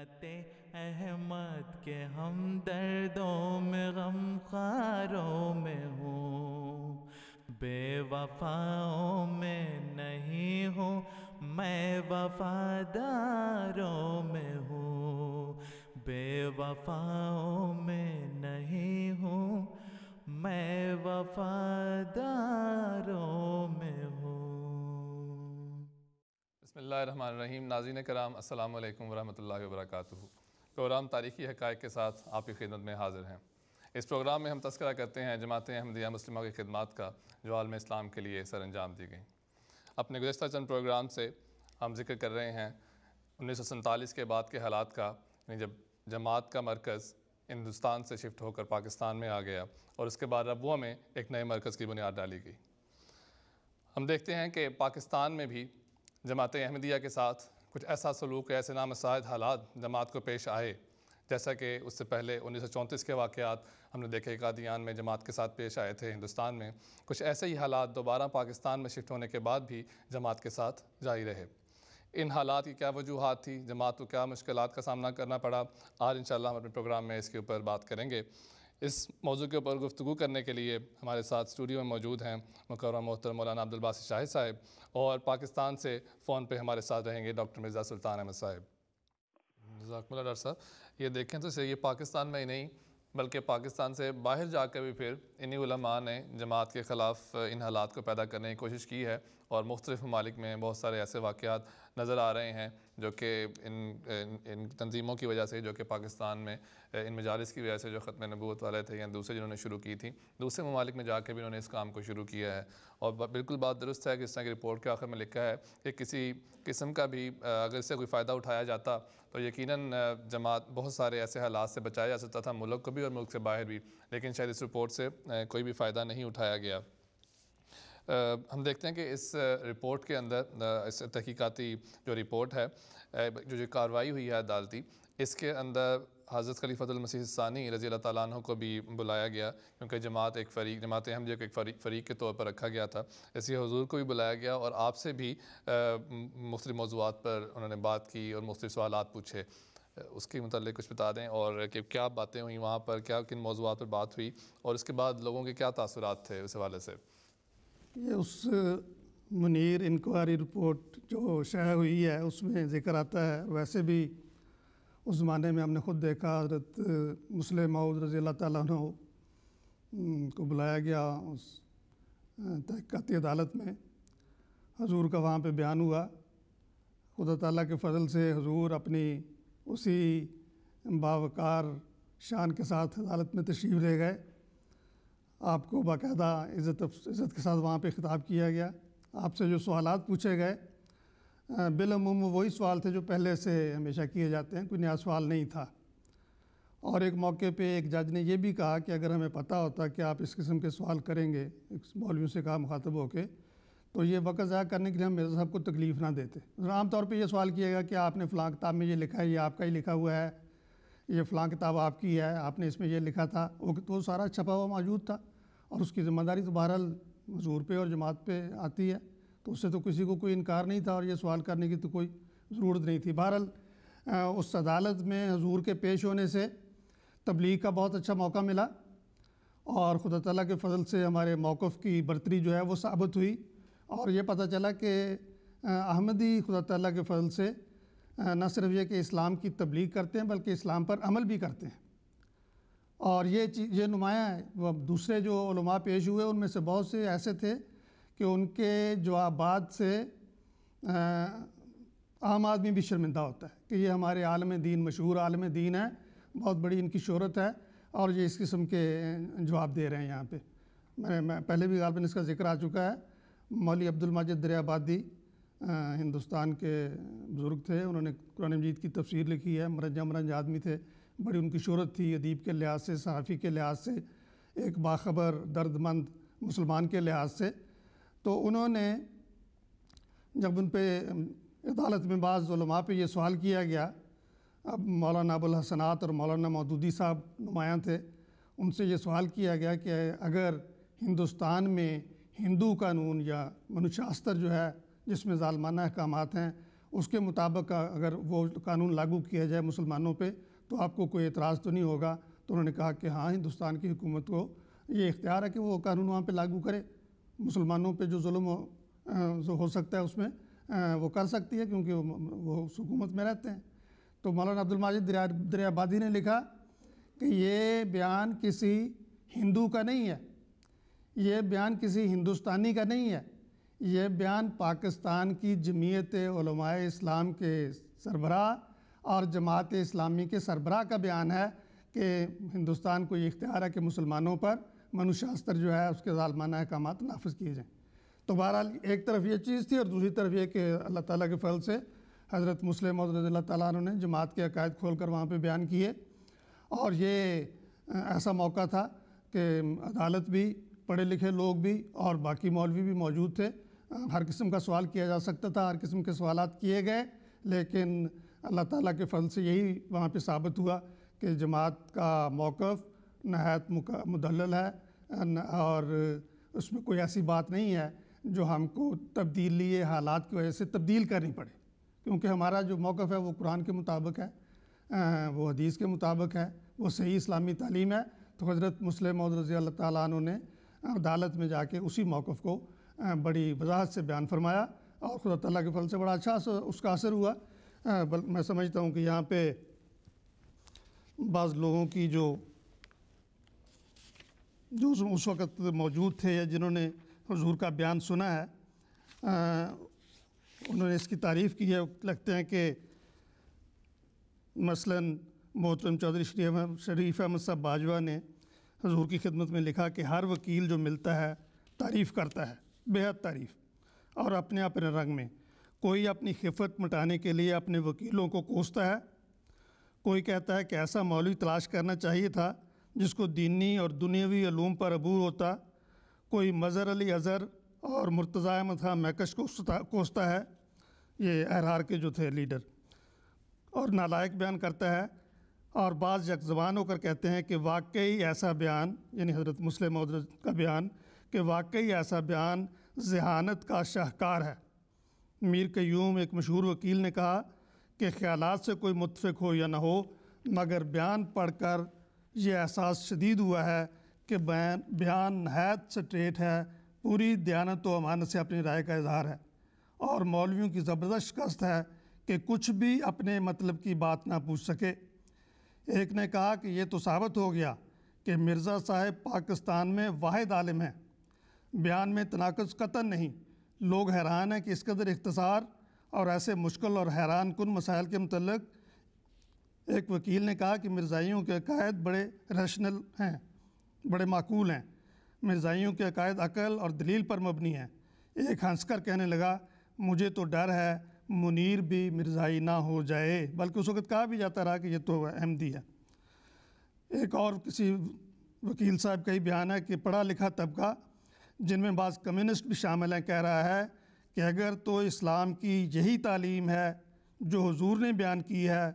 ملت احمد کے ہم دردوں میں غم خواروں میں ہوں، بے وفاؤں میں نہیں ہوں میں وفاداروں میں ہوں، بے وفاؤں میں نہیں ہوں میں وفاداروں میں ہوں۔ بسم اللہ الرحمن الرحیم۔ ناظرین کرام، السلام علیکم ورحمۃ اللہ وبرکاتہ۔ پروگرام تاریخی حقائق کے ساتھ آپ کی خدمت میں حاضر ہیں۔ اس پروگرام میں ہم تذکرہ کرتے ہیں جماعت احمدیہ مسلمہ کی خدمات کا جو عالم اسلام کے لیے سر انجام دی گئیں۔ اپنے گزشتہ چند پروگرام سے ہم ذکر کر رہے ہیں 1947 کے بعد کے حالات کا، یعنی جب جماعت کا مرکز ہندوستان سے شفٹ ہو کر پاکستان میں آ گیا اور اس کے بعد ربوہ میں ایک نئے مرکز کی بنیاد ڈالی گئی۔ ہم دیکھتے ہیں کہ پاکستان میں بھی جماعت احمدیہ کے ساتھ کچھ ایسا سلوک، ایسے نامساعد حالات جماعت کو پیش آئے، جیسا کہ اس سے پہلے 1934 کے واقعات ہم نے دیکھے قادیان میں جماعت کے ساتھ پیش آئے تھے ہندوستان میں۔ کچھ ایسے ہی حالات دوبارہ پاکستان میں شفٹ ہونے کے بعد بھی جماعت کے ساتھ جاری رہے۔ ان حالات کی کیا وجوہات تھی، جماعت کو کیا مشکلات کا سامنا کرنا پڑا، آج انشاءاللہ ہم اپنے پروگرام میں اس کے اوپر بات کریں گے۔ اس موضوع کے اوپر گفتگو کرنے کے لیے ہمارے ساتھ اسٹوڈیو میں موجود ہیں مکرم محترم مولانا عبدالباسط شاہد صاحب، اور پاکستان سے فون پہ ہمارے ساتھ رہیں گے ڈاکٹر مرزا سلطان احمد صاحب۔ جزاکم اللہ ڈاکٹر صاحب۔ یہ دیکھیں تو صحیح، پاکستان میں ہی نہیں بلکہ پاکستان سے باہر جا کر بھی پھر انہی علماء نے جماعت کے خلاف ان حالات کو پیدا کرنے کی کوشش کی ہے، اور مختلف ممالک میں بہت سارے ایسے واقعات نظر آ رہے ہیں جو کہ ان تنظیموں کی وجہ سے، جو کہ پاکستان میں ان مجالس کی وجہ سے جو ختم نبوت والے تھے یا دوسرے جنہوں نے شروع کی تھی، دوسرے ممالک میں جا کے بھی انہوں نے اس کام کو شروع کیا ہے۔ اور بالکل بات درست ہے کہ اس طرح کی رپورٹ کے آخر میں لکھا ہے کہ کسی قسم کا بھی اگر اس سے کوئی فائدہ اٹھایا جاتا تو یقیناً جماعت بہت سارے ایسے حالات سے بچایا جا سکتا تھا، ملک کو بھی اور ملک سے باہر بھی، لیکن شاید اس رپورٹ سے کوئی بھی فائدہ نہیں اٹھایا گیا۔ ہم دیکھتے ہیں کہ اس رپورٹ کے اندر، اس تحقیقاتی جو رپورٹ ہے، جو کارروائی ہوئی ہے عدالتی، اس کے اندر حضرت خلیفۃ المسیح الثانی رضی اللہ تعالیٰ عنہ کو بھی بلایا گیا، کیونکہ جماعت احمدیہ کو ایک فریق کے طور پر رکھا گیا تھا۔ اسی حضور کو بھی بلایا گیا اور آپ سے بھی مختلف موضوعات پر انہوں نے بات کی اور مختلف سوالات پوچھے۔ اس کے متعلق کچھ بتا دیں، اور کہ کیا باتیں ہوئیں وہاں پر، کن موضوعات پر بات ہوئی، اور اس کے بعد لوگوں کے کیا تاثرات تھے اس حوالے سے۔ یہ اس منیر انکوائری رپورٹ جو شائع ہوئی ہے اس میں ذکر آتا ہے، ویسے بھی اس زمانے میں ہم نے خود دیکھا، حضرت مسلم موعود رضی اللہ تعالیٰ عنہ کو بلایا گیا اس تحقیقاتی عدالت میں، حضور کا وہاں پہ بیان ہوا۔ خدا تعالیٰ کے فضل سے حضور اپنی اسی باوقار شان کے ساتھ عدالت میں تشریف لے گئے۔ آپ کو باقاعدہ عزت کے ساتھ وہاں پہ خطاب کیا گیا۔ آپ سے جو سوالات پوچھے گئے بالعموم وہی سوال تھے جو پہلے سے ہمیشہ کیے جاتے ہیں، کوئی نیا سوال نہیں تھا۔ اور ایک موقع پہ ایک جج نے یہ بھی کہا کہ اگر ہمیں پتہ ہوتا کہ آپ اس قسم کے سوال کریں گے، مولویوں سے کہا مخاطب ہو کے، تو یہ وقت ضائع کرنے کے لیے ہم مرزا صاحب کو تکلیف نہ دیتے۔ عام طور پہ یہ سوال کیے گا کہ آپ نے فلاں کتاب میں یہ لکھا ہے، یہ آپ کا ہی لکھا ہوا ہے، یہ فلاں کتاب آپ کی ہے، آپ نے اس میں یہ لکھا تھا، وہ سارا چھپا ہوا موجود تھا، اور اس کی ذمہ داری تو بہرحال حضور پہ اور جماعت پہ آتی ہے، تو اس سے تو کسی کو کوئی انکار نہیں تھا، اور یہ سوال کرنے کی تو کوئی ضرورت نہیں تھی۔ بہرحال اس عدالت میں حضور کے پیش ہونے سے تبلیغ کا بہت اچھا موقع ملا، اور خدا تعالیٰ کے فضل سے ہمارے موقف کی برتری جو ہے وہ ثابت ہوئی، اور یہ پتہ چلا کہ احمدی خدا تعالیٰ کے فضل سے نہ صرف یہ کہ اسلام کی تبلیغ کرتے ہیں بلکہ اسلام پر عمل بھی کرتے ہیں۔ اور یہ نمایاں ہے، وہ دوسرے جو علماء پیش ہوئے ان میں سے بہت سے ایسے تھے کہ ان کے جوابات سے عام آدمی بھی شرمندہ ہوتا ہے کہ یہ ہمارے عالم دین، مشہور عالم دین ہے، بہت بڑی ان کی شہرت ہے، اور یہ اس قسم کے جواب دے رہے ہیں یہاں پہ۔ میں پہلے بھی غالباً اس کا ذکر آ چکا ہے، مولوی عبدالماجد دریابادی ہندوستان کے بزرگ تھے، انہوں نے قرآن مجید کی تفسیر لکھی ہے، مرنج آدمی تھے، بڑی ان کی شہرت تھی ادیب کے لحاظ سے، صحافی کے لحاظ سے، ایک باخبر درد مند مسلمان کے لحاظ سے۔ تو انہوں نے جب ان پہ عدالت میں بعض علماء پہ یہ سوال کیا گیا، اب مولانا ابوالحسنات اور مولانا مودودی صاحب نمایاں تھے، ان سے یہ سوال کیا گیا کہ اگر ہندوستان میں ہندو قانون یا منوشاستر جو ہے جس میں ظالمانہ احکامات ہیں، اس کے مطابق اگر وہ قانون لاگو کیا جائے مسلمانوں پہ تو آپ کو کوئی اعتراض تو نہیں ہوگا. تو انہوں نے کہا کہ ہاں ہندوستان کی حکومت کو یہ اختیار ہے کہ وہ قانون وہاں پہ لاگو کرے, مسلمانوں پہ جو ظلم ہو سکتا ہے اس میں وہ کر سکتی ہے کیونکہ وہ اس حکومت میں رہتے ہیں. تو مولانا عبدالماجد دریابادی نے لکھا کہ یہ بیان کسی ہندو کا نہیں ہے, یہ بیان کسی ہندوستانی کا نہیں ہے, یہ بیان پاکستان کی جمعیت علماء اسلام کے سربراہ اور جماعت اسلامی کے سربراہ کا بیان ہے کہ ہندوستان کو یہ اختیار ہے کہ مسلمانوں پر منوشاستر جو ہے اس کے ظالمانہ احکامات نافذ کیے جائیں. تو بہرحال ایک طرف یہ چیز تھی, اور دوسری طرف یہ کہ اللہ تعالیٰ کے فضل سے حضرت مسلم موعود رضی اللہ تعالیٰ عنہ نے جماعت کے عقائد کھول کر وہاں پہ بیان کیے, اور یہ ایسا موقع تھا کہ عدالت بھی, پڑھے لکھے لوگ بھی اور باقی مولوی بھی موجود تھے. ہر قسم کا سوال کیا جا سکتا تھا, ہر قسم کے سوالات کیے گئے, لیکن اللہ تعالیٰ کے فضل سے یہی وہاں پہ ثابت ہوا کہ جماعت کا موقف نہایت مدلل ہے اور اس میں کوئی ایسی بات نہیں ہے جو ہم کو تبدیلی حالات کی وجہ سے تبدیل کرنی پڑے, کیونکہ ہمارا جو موقف ہے وہ قرآن کے مطابق ہے, وہ حدیث کے مطابق ہے, وہ صحیح اسلامی تعلیم ہے. تو حضرت مسلم موعود رضی اللہ تعالیٰ عنہ نے عدالت میں جا کے اسی موقف کو بڑی وضاحت سے بیان فرمایا, اور خدا تعالیٰ کے فضل سے بڑا اچھا اس کا اثر ہوا. میں سمجھتا ہوں کہ یہاں پہ بعض لوگوں کی جو اس وقت موجود تھے یا جنہوں نے حضور کا بیان سنا ہے, انہوں نے اس کی تعریف کی ہے. لگتے ہیں کہ مثلاً محترم چودھری شریف احمد صاحب باجوہ نے حضور کی خدمت میں لکھا کہ ہر وکیل جو ملتا ہے تعریف کرتا ہے, بہت تعریف, اور اپنے رنگ میں. کوئی اپنی خفت مٹانے کے لیے اپنے وکیلوں کو کوستا ہے, کوئی کہتا ہے کہ ایسا مولوی تلاش کرنا چاہیے تھا جس کو دینی اور دنیاوی علوم پر عبور ہوتا. کوئی مظہر علی اظہر اور مرتضی احمد خان مہکش کو کوستا ہے, یہ احرار کے جو تھے لیڈر, اور نالائق بیان کرتا ہے. اور بعض یک زبان ہو کر کہتے ہیں کہ واقعی ایسا بیان, یعنی حضرت مسلم موعود کا بیان, کہ واقعی ایسا بیان ذہانت کا شاہکار ہے. میر قیوم ایک مشہور وکیل نے کہا کہ خیالات سے کوئی متفق ہو یا نہ ہو, مگر بیان پڑھ کر یہ احساس شدید ہوا ہے کہ بیان نہایت سٹریٹ ہے, پوری دیانت و امانت سے اپنی رائے کا اظہار ہے, اور مولویوں کی زبردست شکست ہے کہ کچھ بھی اپنے مطلب کی بات نہ پوچھ سکے. ایک نے کہا کہ یہ تو ثابت ہو گیا کہ مرزا صاحب پاکستان میں واحد عالم ہیں, بیان میں تناقض قطعاً نہیں. لوگ حیران ہیں کہ اس قدر اختصار اور ایسے مشکل اور حیران کن مسائل کے متعلق. ایک وکیل نے کہا کہ مرزائیوں کے عقائد بڑے ریشنل ہیں, بڑے معقول ہیں, مرزائیوں کے عقائد عقل اور دلیل پر مبنی ہیں. ایک ہنس کر کہنے لگا مجھے تو ڈر ہے منیر بھی مرزائی نہ ہو جائے, بلکہ اس وقت کہا بھی جاتا رہا کہ یہ تو احمدی ہے. ایک اور کسی وکیل صاحب کا ہی بیان ہے کہ پڑھا لکھا طبقہ, جن میں بعض کمیونسٹ بھی شامل ہیں, کہہ رہا ہے کہ اگر تو اسلام کی یہی تعلیم ہے جو حضور نے بیان کی ہے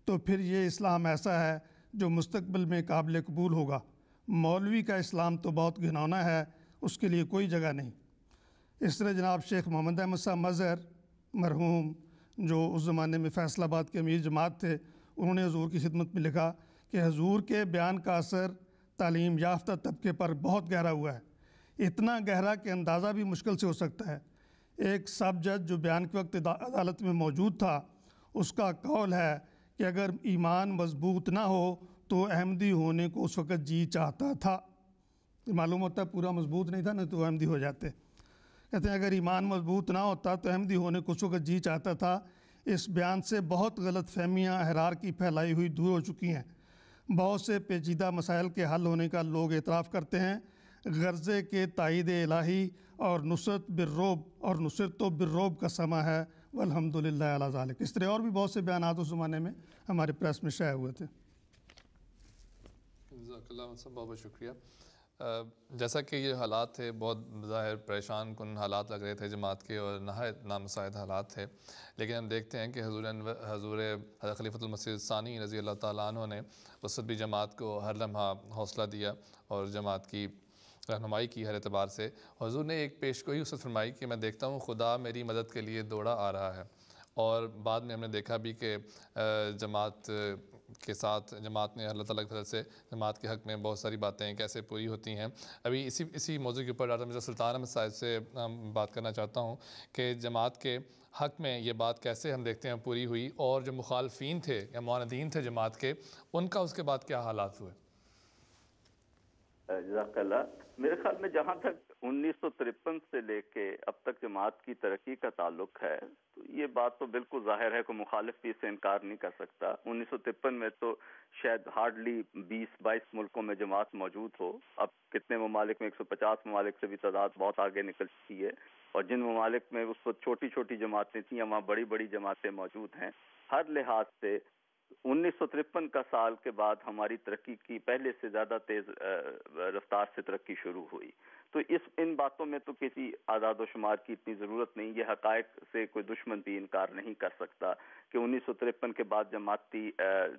تو پھر یہ اسلام ایسا ہے جو مستقبل میں قابل قبول ہوگا. مولوی کا اسلام تو بہت گھناؤنا ہے, اس کے لیے کوئی جگہ نہیں. اس طرح جناب شیخ محمد احمد صاحب مظہر مرحوم, جو اس زمانے میں فیصل آباد کے امیر جماعت تھے, انہوں نے حضور کی خدمت میں لکھا کہ حضور کے بیان کا اثر تعلیم یافتہ طبقے پر بہت گہرا ہوا ہے, اتنا گہرا کہ اندازہ بھی مشکل سے ہو سکتا ہے. ایک سب جج جو بیان کے وقت عدالت میں موجود تھا, اس کا قول ہے کہ اگر ایمان مضبوط نہ ہو تو احمدی ہونے کو اس وقت جی چاہتا تھا. معلوم ہوتا ہے پورا مضبوط نہیں تھا نا تو احمدی ہو جاتے. کہتے ہیں اگر ایمان مضبوط نہ ہوتا تو احمدی ہونے کو اس وقت جی چاہتا تھا. اس بیان سے بہت غلط فہمیاں احرار کی پھیلائی ہوئی دور ہو چکی ہیں. بہت سے پیچیدہ مسائل کے حل ہونے کا لوگ اعتراف کرتے ہیں. غرضے کے تائید الہی اور نصرت بالرعب اور نصرت و بالرعب کا سما ہے, والحمدللہ علی ذالک. اس طرح اور بھی بہت سے بیانات اس زمانے میں ہمارے پریس میں شائع ہوئے تھے. جزاک اللہ صاحب, بہت بہت شکریہ. جیسا کہ یہ حالات تھے بہت ظاہر پریشان کن حالات لگ رہے تھے جماعت کے, اور نہایت نامساعد حالات تھے, لیکن ہم دیکھتے ہیں کہ حضور خلیفۃ المسیح الثانی رضی اللہ تعالیٰ عنہ نے وسطی جماعت کو ہر لمحہ حوصلہ دیا اور جماعت کی رہنمائی کی ہر اعتبار سے. حضور نے ایک پیشگوئی اس وقت فرمائی کہ میں دیکھتا ہوں خدا میری مدد کے لیے دوڑا آ رہا ہے, اور بعد میں ہم نے دیکھا بھی کہ جماعت کے ساتھ جماعت نے اللہ تعالیٰ کی طرف سے جماعت کے حق میں بہت ساری باتیں کیسے پوری ہوتی ہیں۔ ابھی اسی موضوع کے اوپر ڈاکٹر مرزا سلطان احمد صاحب سے بات کرنا چاہتا ہوں کہ جماعت کے حق میں یہ بات کیسے ہم دیکھتے ہیں پوری ہوئی، اور جو مخالفین تھے یا معاندین تھے جماعت کے، ان کا اس کے بعد کیا حالات ہوئے؟ جزاک اللہ۔ میرے خیال میں جہاں تک 1953 سے لے کے اب تک جماعت کی ترقی کا تعلق ہے تو یہ بات تو بالکل ظاہر ہے، کوئی مخالف بھی اس سے انکار نہیں کر سکتا۔ 1953 میں تو شاید ہارڈلی 20-22 ملکوں میں جماعت موجود ہو، اب کتنے ممالک میں 150 ممالک سے بھی تعداد بہت آگے نکل چکی ہے، اور جن ممالک میں اس وقت چھوٹی چھوٹی جماعتیں تھیں وہاں بڑی بڑی جماعتیں موجود ہیں۔ ہر لحاظ سے 1953 کا سال کے بعد ہماری ترقی کی پہلے سے زیادہ تیز رفتار سے ترقی شروع ہوئی، تو ان باتوں میں تو کسی اعداد و شمار کی اتنی ضرورت نہیں۔ یہ حقائق سے کوئی دشمن بھی انکار نہیں کر سکتا کہ 1953 کے بعد جماعتی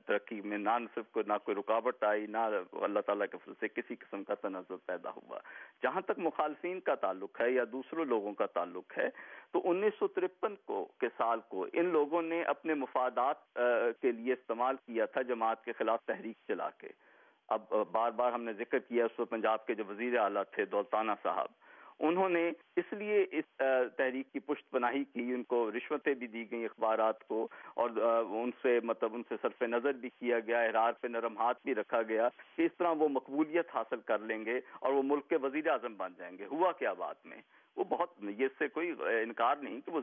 ترقی میں نہ صرف نہ کوئی رکاوٹ آئی، نہ اللہ تعالیٰ کے فضل سے کسی قسم کا تنزل پیدا ہوا۔ جہاں تک مخالفین کا تعلق ہے یا دوسرے لوگوں کا تعلق ہے تو 1953 کے سال کو ان لوگوں نے اپنے مفادات کے لیے استعمال کیا تھا، جماعت کے خلاف تحریک چلا کے۔ اب بار بار ہم نے ذکر کیا اس وقت پنجاب کے جو وزیر اعلیٰ تھے دولتانہ صاحب، انہوں نے اس لیے اس تحریک کی پشت پناہی کی، ان کو رشوتیں بھی دی گئیں اخبارات کو، اور ان سے صرف نظر بھی کیا گیا، احرار پہ نرم ہاتھ بھی رکھا گیا کہ اس طرح وہ مقبولیت حاصل کر لیں گے اور وہ ملک کے وزیر اعظم بن جائیں گے۔ ہوا کیا بعد میں؟ وہ یہ اس سے کوئی انکار نہیں کہ وہ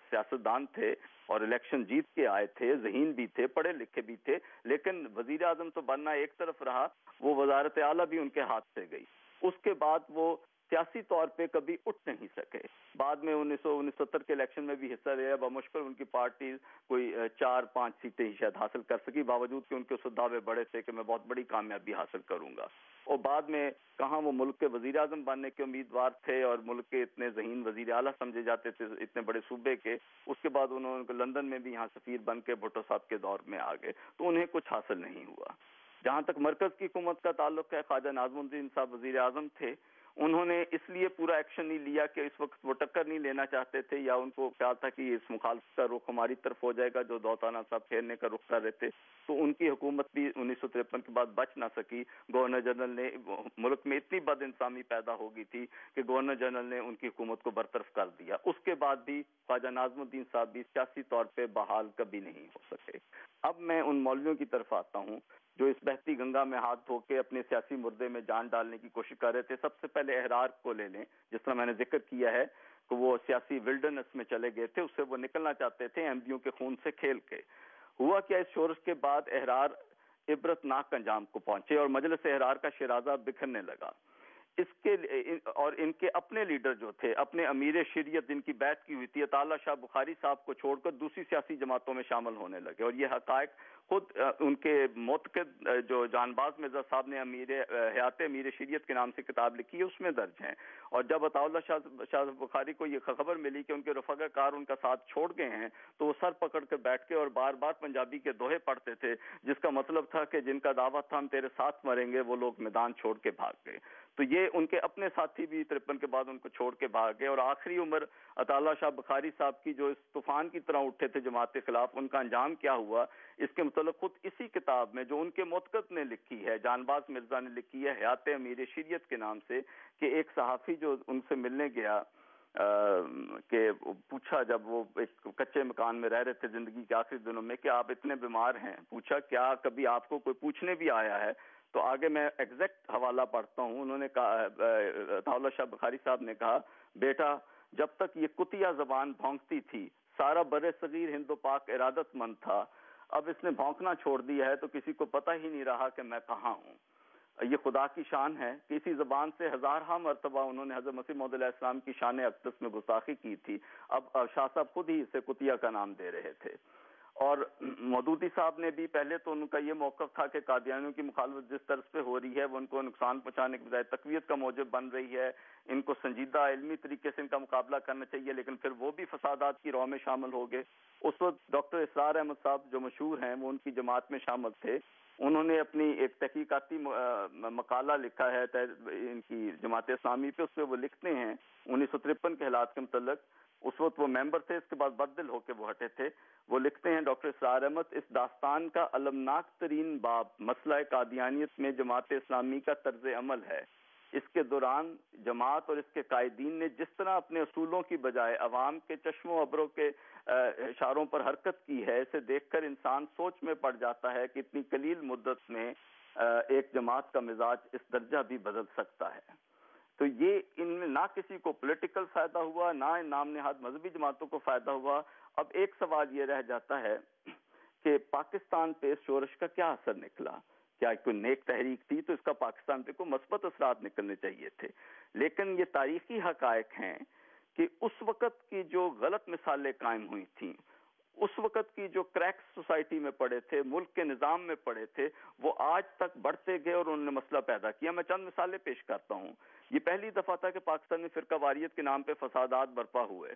سیاستدان تھے اور الیکشن جیت کے آئے تھے، ذہین بھی تھے، پڑھے لکھے بھی تھے، لیکن وزیر اعظم تو بننا ایک طرف رہا، وہ وزارت اعلیٰ بھی ان کے ہاتھ سے گئی۔ اس کے بعد وہ سیاسی طور پہ کبھی اٹھ نہیں سکے۔ بعد میں 1969 کے الیکشن میں بھی حصہ لیا، بمشکل ان کی پارٹی کوئی 4-5 سیٹیں ہی شاید حاصل کر سکی، باوجود کہ ان کے اس دعوے بڑے تھے کہ میں بہت بڑی کامیابی حاصل کروں گا۔ اور بعد میں کہاں وہ ملک کے وزیر اعظم بننے کے امیدوار تھے اور ملک کے اتنے ذہین وزیر اعلیٰ سمجھے جاتے تھے اتنے بڑے صوبے کے، اس کے بعد انہوں نے لندن میں بھی یہاں سفیر بن کے بھٹو صاحب کے دور میں آ گئے، تو انہیں کچھ حاصل نہیں ہوا۔ جہاں تک مرکز کی حکومت کا تعلق ہے، خواجہ ناظم الدین صاحب وزیر اعظم تھے، انہوں نے اس لیے پورا ایکشن نہیں لیا کہ اس وقت وہ ٹکر نہیں لینا چاہتے تھے، یا ان کو خیال تھا کہ اس مخالفت کا رخ ہماری طرف ہو جائے گا جو دولتانہ صاحب پھیرنے کا رخ کر رہے تھے، تو ان کی حکومت بھی 1953 کے بعد بچ نہ سکی۔ گورنر جنرل نے ملک میں اتنی بد انتظامی پیدا ہو گئی تھی کہ گورنر جنرل نے ان کی حکومت کو برطرف کر دیا۔ اس کے بعد بھی خواجہ ناظم الدین صاحب بھی سیاسی طور پہ بحال کبھی نہیں ہو سکے۔ اب میں ان مولویوں کی طرف آتا ہوں جو اس بہتی گنگا میں ہاتھ دھو کے اپنے سیاسی مردے میں جان ڈالنے کی کوشش کر رہے تھے۔ سب سے پہلے احرار کو لے لیں، جس طرح میں نے ذکر کیا ہے کہ وہ سیاسی ولڈرنس میں چلے گئے تھے، اس سے وہ نکلنا چاہتے تھے احمدیوں کے خون سے کھیل کے۔ ہوا کیا، اس شورش کے بعد احرار عبرت ناک انجام کو پہنچے اور مجلس احرار کا شیرازہ بکھرنے لگا۔ اس کے اور ان کے اپنے لیڈر جو تھے، اپنے امیر شریعت جن کی بیعت کی ہوئی تھی، عطا اللہ شاہ بخاری صاحب کو چھوڑ کر دوسری سیاسی جماعتوں میں شامل ہونے لگے، اور یہ حقائق خود ان کے معتقد جو جان باز مرزا صاحب نے حیات امیر شریعت کے نام سے کتاب لکھی ہے اس میں درج ہیں۔ اور جب عطا اللہ شاہ بخاری کو یہ خبر ملی کہ ان کے رفقا کار ان کا ساتھ چھوڑ گئے ہیں، تو وہ سر پکڑ کر بیٹھ کے اور بار بار پنجابی کے دوہے پڑھتے تھے، جس کا مطلب تھا کہ جن کا دعویٰ تھا ہم تیرے ساتھ مریں گے، وہ لوگ میدان چھوڑ کے بھاگ گئے۔ تو یہ ان کے اپنے ساتھی بھی 53 کے بعد ان کو چھوڑ کے بھاگ گئے، اور آخری عمر عطا اللہ شاہ بخاری صاحب کی جو اس طوفان کی طرح اٹھے تھے جماعت کے خلاف، ان کا انجام کیا ہوا اس کے متعلق خود اسی کتاب میں جو ان کے معتقد نے لکھی ہے، جان باز مرزا نے لکھی ہے حیات امیر شریعت کے نام سے، کہ ایک صحافی جو ان سے ملنے گیا کہ پوچھا، جب وہ ایک کچے مکان میں رہ رہے تھے زندگی کے آخری دنوں میں، کہ آپ اتنے بیمار ہیں، پوچھا کیا کبھی آپ کو کوئی پوچھنے بھی آیا ہے؟ تو آگے میں ایگزیکٹ حوالہ پڑھتا ہوں، انہوں نے کہا، عطا اللہ شاہ بخاری صاحب نے کہا، بیٹا جب تک یہ کتیا زبان بھونکتی تھی سارا بر صغیر ہند و پاک ارادت مند تھا، اب اس نے بھونکنا چھوڑ دیا ہے تو کسی کو پتہ ہی نہیں رہا کہ میں کہاں ہوں۔ یہ خدا کی شان ہے کہ اسی زبان سے ہزارہا مرتبہ انہوں نے حضرت مسیح موعود علیہ السلام کی شان اقدس میں گستاخی کی تھی، اب شاہ صاحب خود ہی اسے کتیا کا نام دے رہے تھے۔ اور مودودی صاحب نے بھی پہلے تو ان کا یہ موقف تھا کہ قادیانیوں کی مخالفت جس طرز پہ ہو رہی ہے وہ ان کو نقصان پہنچانے کے بجائے تقویت کا موجب بن رہی ہے، ان کو سنجیدہ علمی طریقے سے ان کا مقابلہ کرنا چاہیے، لیکن پھر وہ بھی فسادات کی رو میں شامل ہو گئے۔ اس وقت ڈاکٹر اسرار احمد صاحب جو مشہور ہیں، وہ ان کی جماعت میں شامل تھے، انہوں نے اپنی ایک تحقیقاتی مقالہ لکھا ہے ان کی جماعت اسلامی پہ، اس پہ وہ لکھتے ہیں 1953 کے حالات کے متعلق اس وقت وہ ممبر تھے، اس کے بعد بددل ہو کے وہ ہٹے تھے. وہ لکھتے ہیں ڈاکٹر اسرار احمد، اس داستان کا المناک ترین باب مسئلہ قادیانیت میں جماعت اسلامی کا طرز عمل ہے. اس کے دوران جماعت اور اس کے قائدین نے جس طرح اپنے اصولوں کی بجائے عوام کے چشم و ابروں کے اشاروں پر حرکت کی ہے، اسے دیکھ کر انسان سوچ میں پڑ جاتا ہے کہ اتنی قلیل مدت میں ایک جماعت کا مزاج اس درجہ بھی بدل سکتا ہے. تو یہ ان میں نہ کسی کو پولیٹیکل فائدہ ہوا، نہ ان نام نہاد مذہبی جماعتوں کو فائدہ ہوا. اب ایک سوال یہ رہ جاتا ہے کہ پاکستان پہ اس شورش کا کیا اثر نکلا؟ کیا کوئی نیک تحریک تھی تو اس کا پاکستان پہ کوئی مثبت اثرات نکلنے چاہیے تھے. لیکن یہ تاریخی حقائق ہیں کہ اس وقت کی جو غلط مثالیں قائم ہوئی تھیں، اس وقت کی جو کریکس سوسائٹی میں پڑے تھے، ملک کے نظام میں پڑے تھے، وہ آج تک بڑھتے گئے اور انہوں نے مسئلہ پیدا کیا. میں چند مثالیں پیش کرتا ہوں. یہ پہلی دفعہ تھا کہ پاکستان میں فرقہ واریت کے نام پہ فسادات برپا ہوئے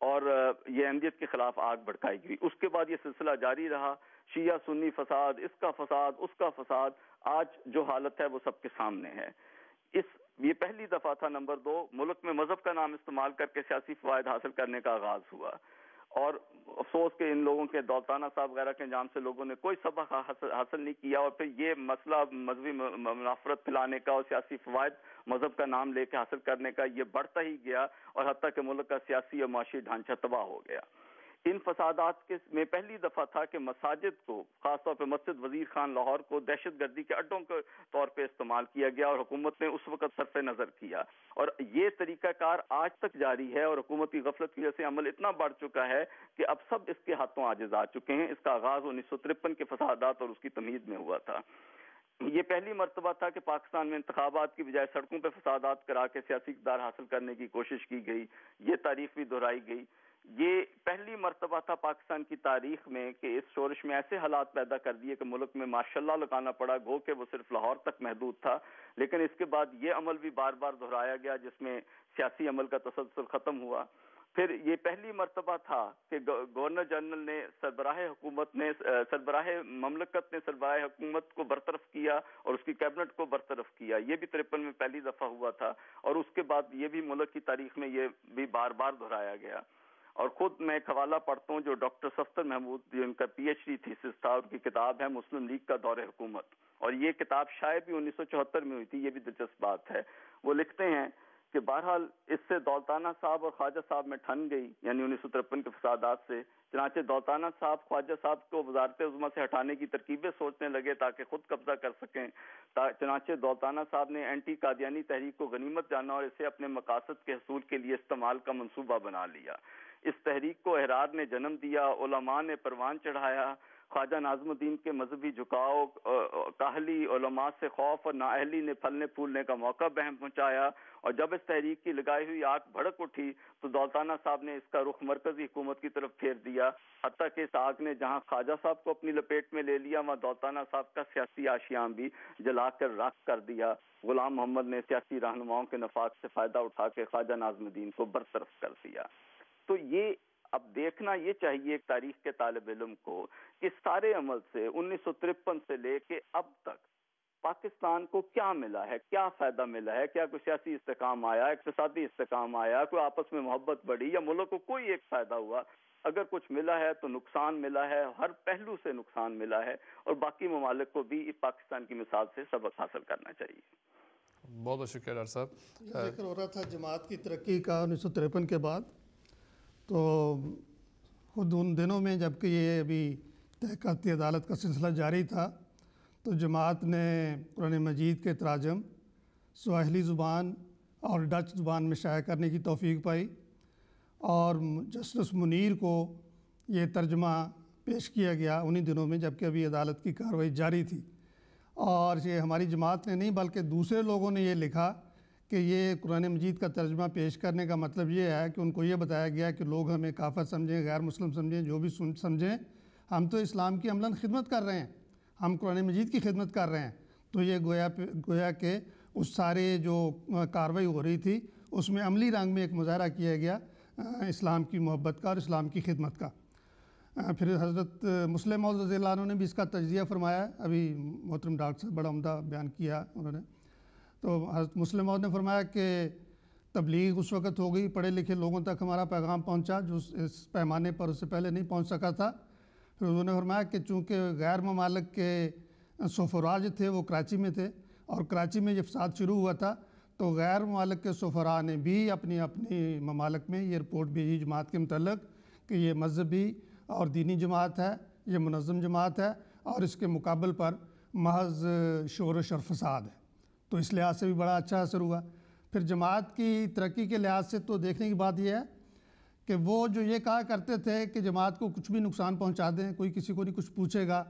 اور یہ احمدیت کے خلاف آگ بھڑکائی گئی. اس کے بعد یہ سلسلہ جاری رہا، شیعہ سنی فساد، اس کا فساد، اس کا فساد. آج جو حالت ہے وہ سب کے سامنے ہے. یہ پہلی دفعہ تھا. نمبر 2، ملک میں مذہب کا نام استعمال کر کے سیاسی فوائد حاصل کرنے کا آغاز ہوا، اور افسوس کہ ان لوگوں کے دولتانہ صاحب وغیرہ کے انجام سے لوگوں نے کوئی سبق حاصل نہیں کیا، اور پھر یہ مسئلہ مذہبی منافرت پھیلانے کا اور سیاسی فوائد مذہب کا نام لے کے حاصل کرنے کا یہ بڑھتا ہی گیا، اور حتیٰ کہ ملک کا سیاسی اور معاشی ڈھانچہ تباہ ہو گیا. ان فسادات میں پہلی دفعہ تھا کہ مساجد کو، خاص طور پہ مسجد وزیر خان لاہور کو، دہشت گردی کے اڈوں کے طور پہ استعمال کیا گیا، اور حکومت نے اس وقت صرف نظر کیا. اور یہ طریقہ کار آج تک جاری ہے، اور حکومتی غفلت کی وجہ سے عمل اتنا بڑھ چکا ہے کہ اب سب اس کے ہاتھوں عاجز آ چکے ہیں. اس کا آغاز 1953 کے فسادات اور اس کی تمہید میں ہوا تھا. یہ پہلی مرتبہ تھا کہ پاکستان میں انتخابات کی بجائے سڑکوں پہ فسادات کرا کے سیاسی اقتدار حاصل کرنے کی کوشش کی گئی. یہ تاریخ بھی دہرائی گئی. یہ پہلی مرتبہ تھا پاکستان کی تاریخ میں کہ اس شورش میں ایسے حالات پیدا کر دیے کہ ملک میں ماشاءاللہ لگانا پڑا، گو کہ وہ صرف لاہور تک محدود تھا. لیکن اس کے بعد یہ عمل بھی بار بار دہرایا گیا جس میں سیاسی عمل کا تسلسل ختم ہوا. پھر یہ پہلی مرتبہ تھا کہ گورنر جنرل نے سربراہ مملکت نے سربراہ حکومت کو برطرف کیا اور اس کی کیبنٹ کو برطرف کیا. یہ بھی 53 میں پہلی دفعہ ہوا تھا، اور اس کے بعد یہ بھی ملک کی تاریخ میں یہ بھی بار بار دہرایا گیا. اور خود میں ایک حوالہ پڑھتا ہوں جو ڈاکٹر صفدر محمود، جو ان کا پی ایچ ڈی تھیسس تھا، ان کی کتاب ہے مسلم لیگ کا دور حکومت، اور یہ کتاب شائع بھی 1974 میں ہوئی تھی. یہ بھی دلچسپ بات ہے. وہ لکھتے ہیں کہ بہرحال اس سے دولتانہ صاحب اور خواجہ صاحب میں ٹھن گئی، یعنی 1953 کے فسادات سے. چنانچہ دولتانہ صاحب خواجہ صاحب کو وزارت عظمیٰ سے ہٹانے کی ترکیبیں سوچنے لگے تاکہ خود قبضہ کر سکیں. چنانچہ دولتانہ صاحب نے اینٹی قادیانی تحریک کو غنیمت جانا اور اسے اپنے مقاصد کے حصول کے لیے استعمال کا منصوبہ بنا لیا. اس تحریک کو احرار نے جنم دیا، علماء نے پروان چڑھایا. خواجہ ناظم الدین کے مذہبی جھکاؤ، کاہلی، علماء سے خوف اور نااہلی نے پھلنے پھولنے کا موقع بہم پہنچایا. اور جب اس تحریک کی لگائی ہوئی آگ بھڑک اٹھی تو دولتانہ صاحب نے اس کا رخ مرکزی حکومت کی طرف پھیر دیا، حتیٰ کہ اس آگ نے جہاں خواجہ صاحب کو اپنی لپیٹ میں لے لیا، وہاں دولتانہ صاحب کا سیاسی آشیان بھی جلا کر راکھ کر دیا. غلام محمد نے سیاسی رہنماؤں کے نفاذ سے فائدہ اٹھا کے خواجہ ناظم الدین کو برطرف کر دیا. تو یہ اب دیکھنا یہ چاہیے ایک تاریخ کے طالب علم کو کہ سارے عمل سے 1953 سے لے کے اب تک پاکستان کو کیا ملا ہے، کیا فائدہ ملا ہے. کیا کوئی سیاسی استحکام آیا، اقتصادی استحکام آیا، کوئی آپس میں محبت بڑھی، یا ملک کو کوئی ایک فائدہ ہوا؟ اگر کچھ ملا ہے تو نقصان ملا ہے، ہر پہلو سے نقصان ملا ہے، اور باقی ممالک کو بھی پاکستان کی مثال سے سبق حاصل کرنا چاہیے. بہت بہت شکریہ ڈاکٹر صاحب. ذکر ہو رہا تھا جماعت کی ترقی کا 1953 کے بعد، تو خود ان دنوں میں جب کہ یہ ابھی تحقیقاتی عدالت کا سلسلہ جاری تھا تو جماعت نے قرآن مجید کے تراجم سواحلی زبان اور ڈچ زبان میں شائع کرنے کی توفیق پائی، اور جسٹس منیر کو یہ ترجمہ پیش کیا گیا انہی دنوں میں جب کہ ابھی عدالت کی کارروائی جاری تھی. اور یہ ہماری جماعت نے نہیں بلکہ دوسرے لوگوں نے یہ لکھا کہ یہ قرآن مجید کا ترجمہ پیش کرنے کا مطلب یہ ہے کہ ان کو یہ بتایا گیا کہ لوگ ہمیں کافر سمجھیں، غیر مسلم سمجھیں، جو بھی سمجھیں، ہم تو اسلام کی عملاً خدمت کر رہے ہیں، ہم قرآن مجید کی خدمت کر رہے ہیں. تو یہ گویا کہ اس سارے جو کارروائی ہو رہی تھی اس میں عملی رنگ میں ایک مظاہرہ کیا گیا اسلام کی محبت کا اور اسلام کی خدمت کا. پھر حضرت مسلم موعود رضی اللہ عنہ نے بھی اس کا تجزیہ فرمایا. ابھی محترم ڈاکٹر صاحب بڑا عمدہ بیان کیا انہوں نے. تو حضرت مسلم موعود نے فرمایا کہ تبلیغ اس وقت ہو گئی، پڑھے لکھے لوگوں تک ہمارا پیغام پہنچا جو اس پیمانے پر اس سے پہلے نہیں پہنچ سکا تھا۔ پھر انہوں نے فرمایا کہ چونکہ غیر ممالک کے سفراء جو تھے وہ کراچی میں تھے اور کراچی میں یہ فساد شروع ہوا تھا، تو غیر ممالک کے سفراء نے بھی اپنی ممالک میں یہ رپورٹ بھیجی جماعت کے متعلق کہ یہ مذہبی اور دینی جماعت ہے، یہ منظم جماعت ہے اور اس کے مقابل پر محض شورش اور فساد ہے۔ تو اس لحاظ سے بھی بڑا اچھا اثر ہوا۔ پھر جماعت کی ترقی کے لحاظ سے تو دیکھنے کی بات یہ ہے کہ وہ جو یہ کہا کرتے تھے کہ جماعت کو کچھ بھی نقصان پہنچا دیں، کوئی کسی کو نہیں کچھ پوچھے گا،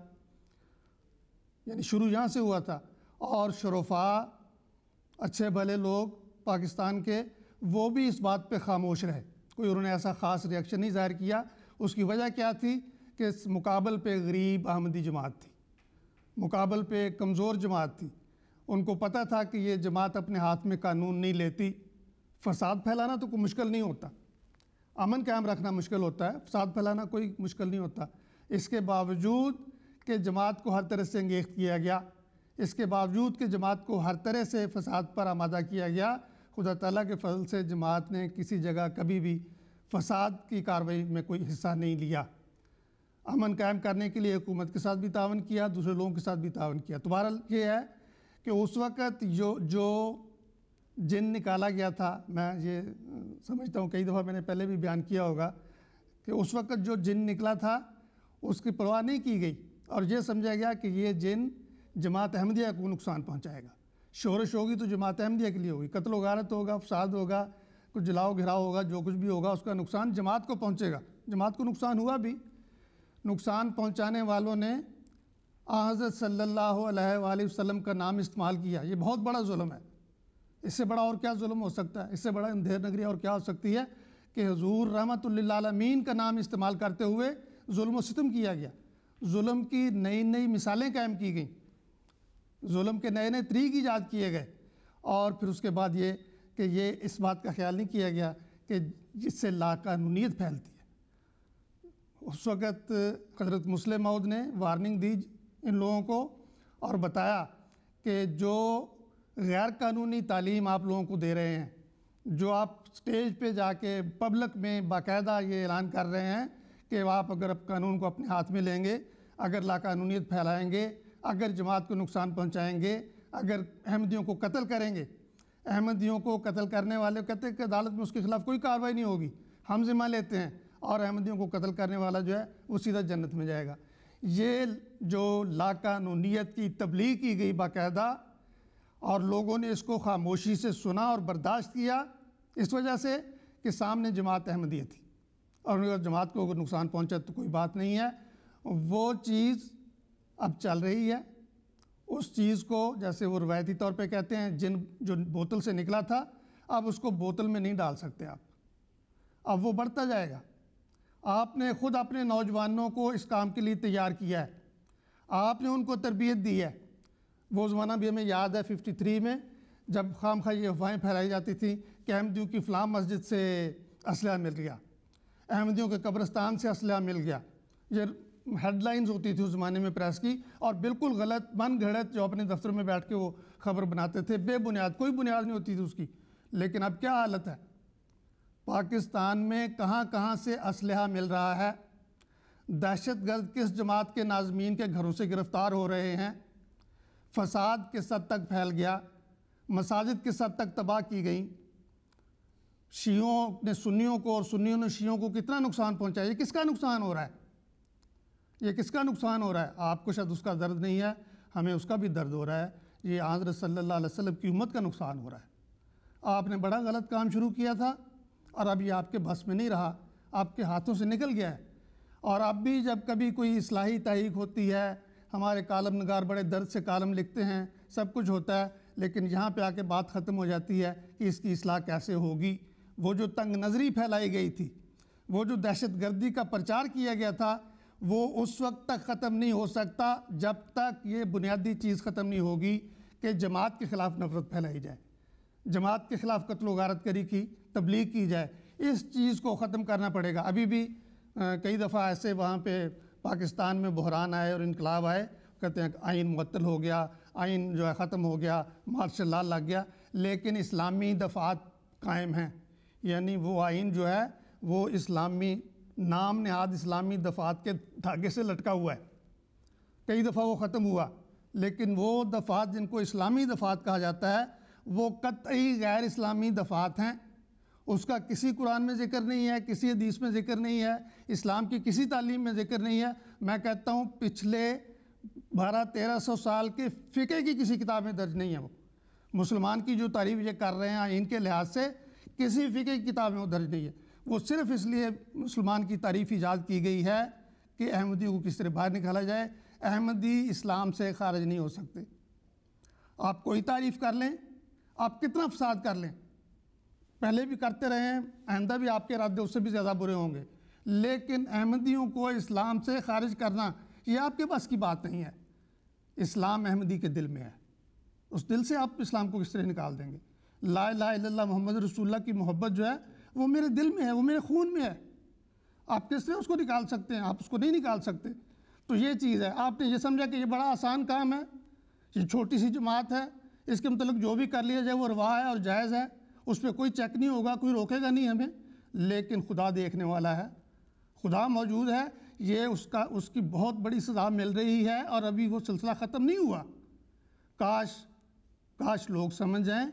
یعنی شروع یہاں سے ہوا تھا۔ اور شرفاء، اچھے بھلے لوگ پاکستان کے، وہ بھی اس بات پہ خاموش رہے، کوئی انہوں نے ایسا خاص ریئیکشن نہیں ظاہر کیا۔ اس کی وجہ کیا تھی کہ اس مقابل پہ غریب احمدی جماعت تھی، مقابل پہ کمزور جماعت تھی۔ ان کو پتہ تھا کہ یہ جماعت اپنے ہاتھ میں قانون نہیں لیتی، فساد پھیلانا تو کوئی مشکل نہیں ہوتا، امن قائم رکھنا مشکل ہوتا ہے، فساد پھیلانا کوئی مشکل نہیں ہوتا۔ اس کے باوجود کہ جماعت کو ہر طرح سے انگیخت کیا گیا، اس کے باوجود کہ جماعت کو ہر طرح سے فساد پر آمادہ کیا گیا، خدا تعالیٰ کے فضل سے جماعت نے کسی جگہ کبھی بھی فساد کی کارروائی میں کوئی حصہ نہیں لیا۔ امن قائم کرنے کے لیے حکومت کے ساتھ بھی تعاون کیا، دوسرے لوگوں کے ساتھ بھی تعاون کیا۔ تو بہرحال یہ ہے کہ اس وقت جو جن نکالا گیا تھا، میں یہ سمجھتا ہوں کئی دفعہ میں نے پہلے بھی بیان کیا ہوگا کہ اس وقت جو جن نکلا تھا اس کی پرواہ نہیں کی گئی اور یہ سمجھا گیا کہ یہ جن جماعت احمدیہ کو نقصان پہنچائے گا۔ شورش ہوگی تو جماعت احمدیہ کے لیے ہوگی، قتل و غارت ہوگا، فساد ہوگا، کچھ جلاؤ گھراؤ ہوگا، جو کچھ بھی ہوگا اس کا نقصان جماعت کو پہنچے گا۔ جماعت کو نقصان ہوا بھی، نقصان پہنچانے والوں نے حضرت صلی اللہ علیہ وآلہ وسلم کا نام استعمال کیا۔ یہ بہت بڑا ظلم ہے، اس سے بڑا اور کیا ظلم ہو سکتا ہے؟ اس سے بڑا اندھیر نگری اور کیا ہو سکتی ہے کہ حضور رحمت للعالمین کا نام استعمال کرتے ہوئے ظلم و ستم کیا گیا، ظلم کی نئی نئی مثالیں قائم کی گئیں، ظلم کے نئے نئے طریق ایجاد کیے گئے، اور پھر اس کے بعد یہ کہ یہ اس بات کا خیال نہیں کیا گیا کہ جس سے لاقانونیت پھیلتی ہے۔ اس وقت حضرت مسلم موعود نے وارننگ دی ان لوگوں کو اور بتایا کہ جو غیر قانونی تعلیم آپ لوگوں کو دے رہے ہیں، جو آپ سٹیج پہ جا کے پبلک میں باقاعدہ یہ اعلان کر رہے ہیں کہ آپ اگر قانون کو اپنے ہاتھ میں لیں گے، اگر لاقانونیت پھیلائیں گے، اگر جماعت کو نقصان پہنچائیں گے، اگر احمدیوں کو قتل کریں گے، احمدیوں کو قتل کرنے والے کہتے ہیں کہ عدالت میں اس کے خلاف کوئی کارروائی نہیں ہوگی، ہم ذمہ لیتے ہیں، اور احمدیوں کو قتل کرنے والا جو ہے وہ سیدھا جنت میں جائے گا۔ یہ جو لاقانونیت کی تبلیغ کی گئی باقاعدہ، اور لوگوں نے اس کو خاموشی سے سنا اور برداشت کیا، اس وجہ سے کہ سامنے جماعت احمدیہ تھی، اور اگر جماعت کو اگر نقصان پہنچا تو کوئی بات نہیں ہے۔ وہ چیز اب چل رہی ہے، اس چیز کو جیسے وہ روایتی طور پہ کہتے ہیں جن جو بوتل سے نکلا تھا، اب اس کو بوتل میں نہیں ڈال سکتے آپ، اب وہ بڑھتا جائے گا۔ آپ نے خود اپنے نوجوانوں کو اس کام کے لیے تیار کیا ہے، آپ نے ان کو تربیت دی ہے۔ وہ زمانہ بھی ہمیں یاد ہے 53 میں جب خام خواہ یہ افواہیں پھیلائی جاتی تھیں کہ احمدیوں کی فلاں مسجد سے اسلحہ مل گیا، احمدیوں کے قبرستان سے اسلحہ مل گیا، یہ ہیڈ لائنز ہوتی تھی اس زمانے میں پریس کی، اور بالکل غلط من گھڑت جو اپنے دفتر میں بیٹھ کے وہ خبر بناتے تھے، بے بنیاد، کوئی بنیاد نہیں ہوتی تھی اس کی۔ لیکن اب کیا حالت ہے؟ پاکستان میں کہاں کہاں سے اسلحہ مل رہا ہے، دہشت گرد کس جماعت کے ناظمین کے گھروں سے گرفتار ہو رہے ہیں، فساد کس حد تک پھیل گیا، مساجد کس حد تک تباہ کی گئیں، شیعوں نے سنیوں کو اور سنیوں نے شیعوں کو کتنا نقصان پہنچایا۔ یہ کس کا نقصان ہو رہا ہے؟ یہ کس کا نقصان ہو رہا ہے؟ آپ کو شاید اس کا درد نہیں ہے، ہمیں اس کا بھی درد ہو رہا ہے۔ یہ حضرت صلی اللہ علیہ وسلم کی امت کا نقصان ہو رہا ہے۔ آپ نے بڑا غلط کام شروع کیا تھا اور اب یہ آپ کے بس میں نہیں رہا، آپ کے ہاتھوں سے نکل گیا ہے۔ اور اب بھی جب کبھی کوئی اصلاحی تحریک ہوتی ہے، ہمارے کالم نگار بڑے درد سے کالم لکھتے ہیں، سب کچھ ہوتا ہے، لیکن یہاں پہ آ کے بات ختم ہو جاتی ہے کہ اس کی اصلاح کیسے ہوگی۔ وہ جو تنگ نظری پھیلائی گئی تھی، وہ جو دہشت گردی کا پرچار کیا گیا تھا، وہ اس وقت تک ختم نہیں ہو سکتا جب تک یہ بنیادی چیز ختم نہیں ہوگی کہ جماعت کے خلاف نفرت پھیلائی جائے، جماعت کے خلاف قتل و غارت کری کی تبلیغ کی جائے۔ اس چیز کو ختم کرنا پڑے گا۔ ابھی بھی کئی دفعہ ایسے وہاں پہ پاکستان میں بحران آئے اور انقلاب آئے، کہتے ہیں کہ آئین معطل ہو گیا، آئین جو ہے ختم ہو گیا، مارشل لا لگ گیا، لیکن اسلامی دفعات قائم ہیں، یعنی وہ آئین جو ہے وہ اسلامی نام نہاد اسلامی دفعات کے دھاگے سے لٹکا ہوا ہے، کئی دفعہ وہ ختم ہوا، لیکن وہ دفعات جن کو اسلامی دفعات کہا جاتا ہے وہ قطعی غیر اسلامی دفعات ہیں، اس کا کسی قرآن میں ذکر نہیں ہے، کسی حدیث میں ذکر نہیں ہے، اسلام کی کسی تعلیم میں ذکر نہیں ہے۔ میں کہتا ہوں پچھلے 1200-1300 سال کے فقہ کی کسی کتاب میں درج نہیں ہے، وہ مسلمان کی جو تعریف یہ کر رہے ہیں آئین کے لحاظ سے کسی فقہ کی کتاب میں وہ درج نہیں ہے، وہ صرف اس لیے مسلمان کی تعریف ایجاد کی گئی ہے کہ احمدی کو کس طرح باہر نکالا جائے۔ احمدی اسلام سے خارج نہیں ہو سکتے، آپ کوئی تعریف کر لیں، آپ کتنا فساد کر لیں، پہلے بھی کرتے رہے ہیں، آئندہ بھی آپ کے ارادے اس سے بھی زیادہ برے ہوں گے، لیکن احمدیوں کو اسلام سے خارج کرنا یہ آپ کے بس کی بات نہیں ہے۔ اسلام احمدی کے دل میں ہے، اس دل سے آپ اسلام کو کس طرح نکال دیں گے؟ لا الہ الا اللہ محمد رسول اللہ کی محبت جو ہے وہ میرے دل میں ہے، وہ میرے خون میں ہے، آپ کس طرح اس کو نکال سکتے ہیں؟ آپ اس کو نہیں نکال سکتے۔ تو یہ چیز ہے، آپ نے یہ سمجھا کہ یہ بڑا آسان کام ہے، یہ چھوٹی سی جماعت ہے، اس کے متعلق جو بھی کر لیا جائے وہ روا ہے اور جائز ہے، اس پہ کوئی چیک نہیں ہوگا، کوئی روکے گا نہیں ہمیں، لیکن خدا دیکھنے والا ہے، خدا موجود ہے، یہ اس کی بہت بڑی سزا مل رہی ہے اور ابھی وہ سلسلہ ختم نہیں ہوا۔ کاش لوگ سمجھ جائیں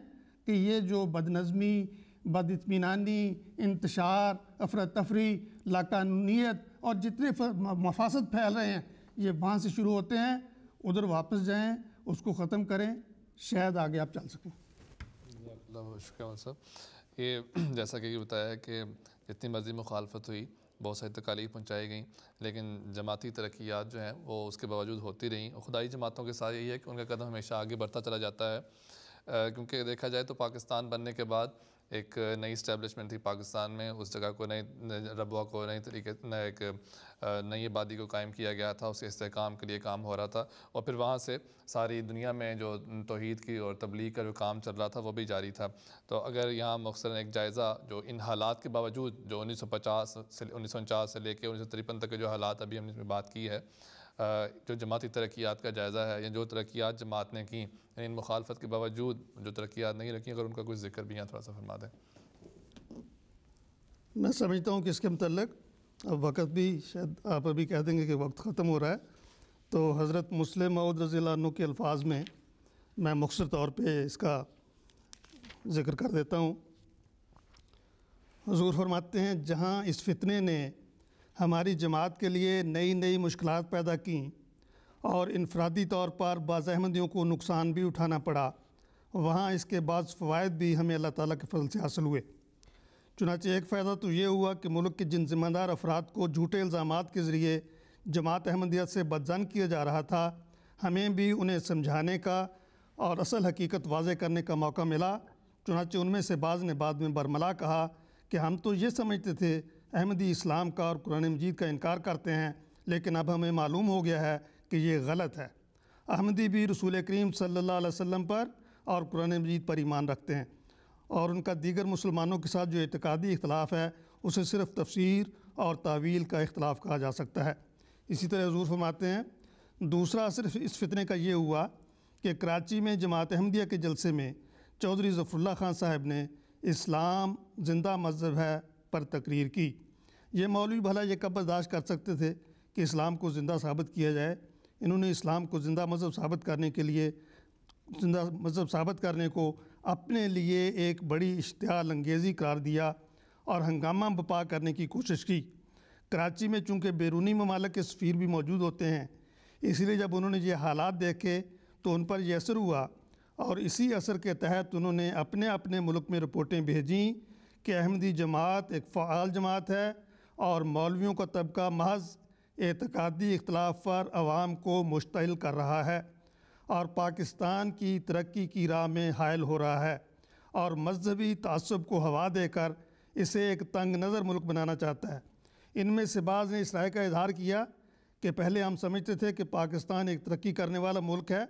کہ یہ جو بد نظمی، بد اطمینانی، انتشار، افراتفری، لاقانونیت اور جتنے مفاسد پھیل رہے ہیں یہ وہاں سے شروع ہوتے ہیں، ادھر واپس جائیں، اس کو ختم کریں، شاید آگے آپ چل سکیں۔ بہت شکریہ صاحب۔ یہ جیسا کہ یہ بتایا ہے کہ جتنی مرضی مخالفت ہوئی، بہت ساری تکالیف پہنچائی گئیں، لیکن جماعتی ترقیات جو ہیں وہ اس کے باوجود ہوتی رہیں، اور خدائی جماعتوں کے ساتھ یہی ہے کہ ان کا قدم ہمیشہ آگے بڑھتا چلا جاتا ہے، کیونکہ دیکھا جائے تو پاکستان بننے کے بعد ایک نئی اسٹیبلشمنٹ تھی پاکستان میں، اس جگہ کو نئے ربوہ کو نئی طریقے ایک نئی آبادی کو قائم کیا گیا تھا، اس کے استحکام کے لیے کام ہو رہا تھا، اور پھر وہاں سے ساری دنیا میں جو توحید کی اور تبلیغ کا جو کام چل رہا تھا وہ بھی جاری تھا۔ تو اگر یہاں مختصراً ایک جائزہ جو ان حالات کے باوجود جو 1949 سے لے کے 1953 تک کے جو حالات ابھی ہم نے اس میں بات کی ہے، جو جماعتی ترقیات کا جائزہ ہے یا جو ترقیات جماعت نے کی، یعنی ان مخالفت کے باوجود جو ترقیات نہیں رکھی، اگر ان کا کوئی ذکر بھی یہاں تھوڑا سا فرما دیں۔ میں سمجھتا ہوں کہ اس کے متعلق اب وقت بھی شاید آپ ابھی کہہ دیں گے کہ وقت ختم ہو رہا ہے، تو حضرت مسلم موعود رضی اللہ عنہ کے الفاظ میں میں مختصر طور پہ اس کا ذکر کر دیتا ہوں۔ حضور فرماتے ہیں جہاں اس فتنے نے ہماری جماعت کے لیے نئی نئی مشکلات پیدا کیں اور انفرادی طور پر بعض احمدیوں کو نقصان بھی اٹھانا پڑا، وہاں اس کے بعض فوائد بھی ہمیں اللہ تعالیٰ کے فضل سے حاصل ہوئے۔ چنانچہ ایک فائدہ تو یہ ہوا کہ ملک کے جن ذمہ دار افراد کو جھوٹے الزامات کے ذریعے جماعت احمدیت سے بدظن کیا جا رہا تھا، ہمیں بھی انہیں سمجھانے کا اور اصل حقیقت واضح کرنے کا موقع ملا۔ چنانچہ ان میں سے بعض نے بعد میں برملا کہا کہ ہم تو یہ سمجھتے تھے احمدی اسلام کا اور قرآن مجید کا انکار کرتے ہیں، لیکن اب ہمیں معلوم ہو گیا ہے کہ یہ غلط ہے۔ احمدی بھی رسول کریم صلی اللہ علیہ وسلم پر اور قرآن مجید پر ایمان رکھتے ہیں، اور ان کا دیگر مسلمانوں کے ساتھ جو اعتقادی اختلاف ہے اسے صرف تفسیر اور تعویل کا اختلاف کہا جا سکتا ہے۔ اسی طرح حضور فرماتے ہیں دوسرا اثر اس فتنے کا یہ ہوا کہ کراچی میں جماعت احمدیہ کے جلسے میں چودھری ظفر اللہ خان صاحب نے اسلام زندہ مذہب ہے پر تقریر کی۔ یہ مولوی بھلا یہ کب برداشت کر سکتے تھے کہ اسلام کو زندہ ثابت کیا جائے؟ انہوں نے اسلام کو زندہ مذہب ثابت کرنے کو اپنے لیے ایک بڑی اشتعال انگیزی قرار دیا اور ہنگامہ بپا کرنے کی کوشش کی۔ کراچی میں چونکہ بیرونی ممالک کے سفیر بھی موجود ہوتے ہیں، اس لیے جب انہوں نے یہ حالات دیکھے تو ان پر یہ اثر ہوا، اور اسی اثر کے تحت انہوں نے اپنے اپنے ملک میں رپورٹیں بھیجیں کہ احمدی جماعت ایک فعال جماعت ہے اور مولویوں کا طبقہ محض اعتقادی اختلاف پر عوام کو مشتعل کر رہا ہے اور پاکستان کی ترقی کی راہ میں حائل ہو رہا ہے، اور مذہبی تعصب کو ہوا دے کر اسے ایک تنگ نظر ملک بنانا چاہتا ہے۔ ان میں سے بعض نے اس رائے کا اظہار کیا کہ پہلے ہم سمجھتے تھے کہ پاکستان ایک ترقی کرنے والا ملک ہے،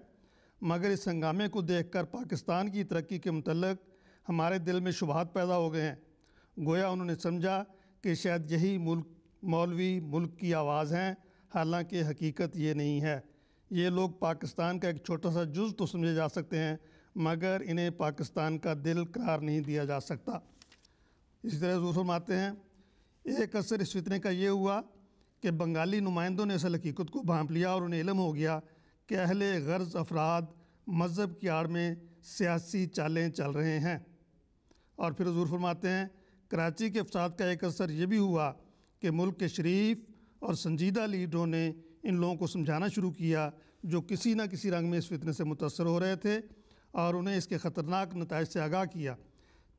مگر اس ہنگامے کو دیکھ کر پاکستان کی ترقی کے متعلق ہمارے دل میں شبہات پیدا ہو گئے ہیں۔ گویا انہوں نے سمجھا کہ شاید یہی مولوی ملک کی آواز ہیں، حالانکہ حقیقت یہ نہیں ہے۔ یہ لوگ پاکستان کا ایک چھوٹا سا جز تو سمجھے جا سکتے ہیں، مگر انہیں پاکستان کا دل قرار نہیں دیا جا سکتا۔ اسی طرح حضور فرماتے ہیں ایک اثر اس فتنے کا یہ ہوا کہ بنگالی نمائندوں نے اصل حقیقت کو بھانپ لیا اور انہیں علم ہو گیا کہ اہل غرض افراد مذہب کی آڑ میں سیاسی چالیں چل رہے ہیں۔ اور پھر حضور فرماتے ہیں کراچی کے فساد کا ایک اثر یہ بھی ہوا کہ ملک کے شریف اور سنجیدہ لیڈروں نے ان لوگوں کو سمجھانا شروع کیا جو کسی نہ کسی رنگ میں اس فتنے سے متاثر ہو رہے تھے، اور انہیں اس کے خطرناک نتائج سے آگاہ کیا۔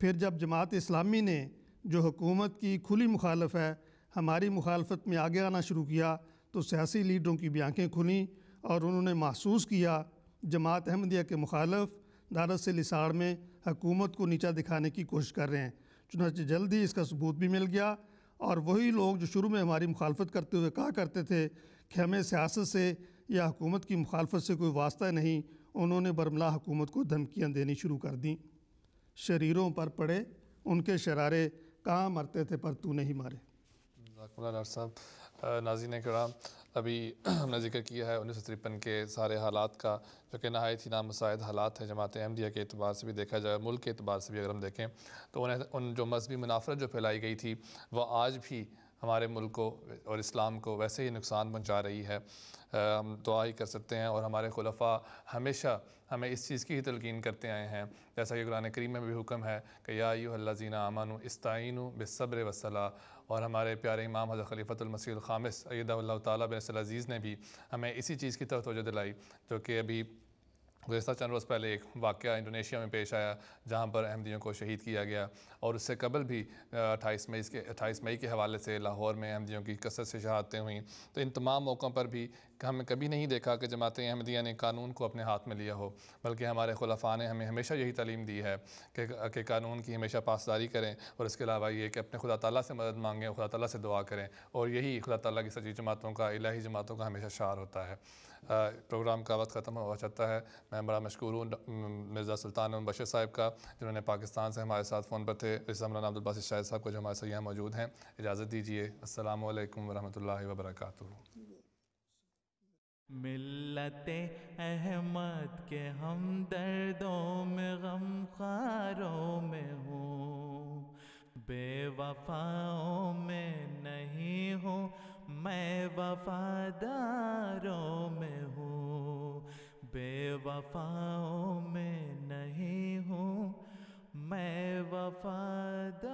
پھر جب جماعت اسلامی نے جو حکومت کی کھلی مخالف ہے ہماری مخالفت میں آگے آنا شروع کیا تو سیاسی لیڈروں کی بھی آنکھیں کھلیں اور انہوں نے محسوس کیا جماعت احمدیہ کے مخالف دارس الاساڑ میں حکومت کو نیچا دکھانے کی کوشش کر رہے ہیں۔ چنانچہ جلدی اس کا ثبوت بھی مل گیا، اور وہی لوگ جو شروع میں ہماری مخالفت کرتے ہوئے کہا کرتے تھے کہ ہمیں سیاست سے یا حکومت کی مخالفت سے کوئی واسطہ نہیں، انہوں نے برملا حکومت کو دھمکیاں دینی شروع کر دیں۔ شریروں پر پڑے ان کے شرارے، کہاں مرتے تھے پر تو نہیں مارے۔ جزاکم اللہ ڈاکٹر صاحب۔ ناظرین کرام، ابھی ہم نے ذکر کیا ہے 1953 کے سارے حالات کا، جو کہ نہایت ہی نامساعد حالات ہیں جماعت احمدیہ کے اعتبار سے بھی دیکھا جائے، ملک کے اعتبار سے بھی اگر ہم دیکھیں تو ان جو مذہبی منافرت جو پھیلائی گئی تھی وہ آج بھی ہمارے ملک کو اور اسلام کو ویسے ہی نقصان پہنچا رہی ہے۔ ہم دعا ہی کر سکتے ہیں، اور ہمارے خلفاء ہمیشہ ہمیں اس چیز کی ہی تلقین کرتے آئے ہیں، جیسا کہ قرآن کریم میں بھی حکم ہے کہ یا ایھا الذین آمنوا استعینوا بالصبر والصلاۃ، اور ہمارے پیارے امام حضرت خلیفۃ المسیح الخامس ایدہ اللہ تعالیٰ بن نصر العزیز نے بھی ہمیں اسی چیز کی طرف توجہ دلائی، جو کہ ابھی گزشتہ چند روز پہلے ایک واقعہ انڈونیشیا میں پیش آیا جہاں پر احمدیوں کو شہید کیا گیا، اور اس سے قبل بھی 28 مئی کے حوالے سے لاہور میں احمدیوں کی کثرت سے شہادتیں ہوئیں۔ تو ان تمام موقعوں پر بھی ہم کبھی نہیں دیکھا کہ جماعت احمدیہ نے قانون کو اپنے ہاتھ میں لیا ہو، بلکہ ہمارے خلفاء نے ہمیں ہمیشہ یہی تعلیم دی ہے کہ قانون کی ہمیشہ پاسداری کریں، اور اس کے علاوہ یہ کہ اپنے خدا تعالیٰ سے مدد مانگیں اور خدا تعالیٰ سے دعا کریں، اور یہی خدا تعالیٰ کی سچی جماعتوں کا، الہی جماعتوں کا ہمیشہ شعار ہوتا ہے۔ پروگرام کا وقت ختم ہوا چاہتا ہے۔ میں بڑا مشکور ہوں مرزا سلطان احمد بشیر صاحب کا، جنہوں نے پاکستان سے ہمارے ساتھ فون پر تھے، اس مولانا عبدالباسط شاہد صاحب کو جو ہمارے ساتھ یہاں موجود ہیں۔ اجازت دیجیے، السلام علیکم ورحمۃ اللہ وبرکاتہ۔ ملت احمد کے ہم دردوں میں غم خاروں میں ہوں، بے وفاؤں میں نہیں ہوں میں وفاداروں میں ہوں، بے وفاؤں میں نہیں ہوں میں وفاداروں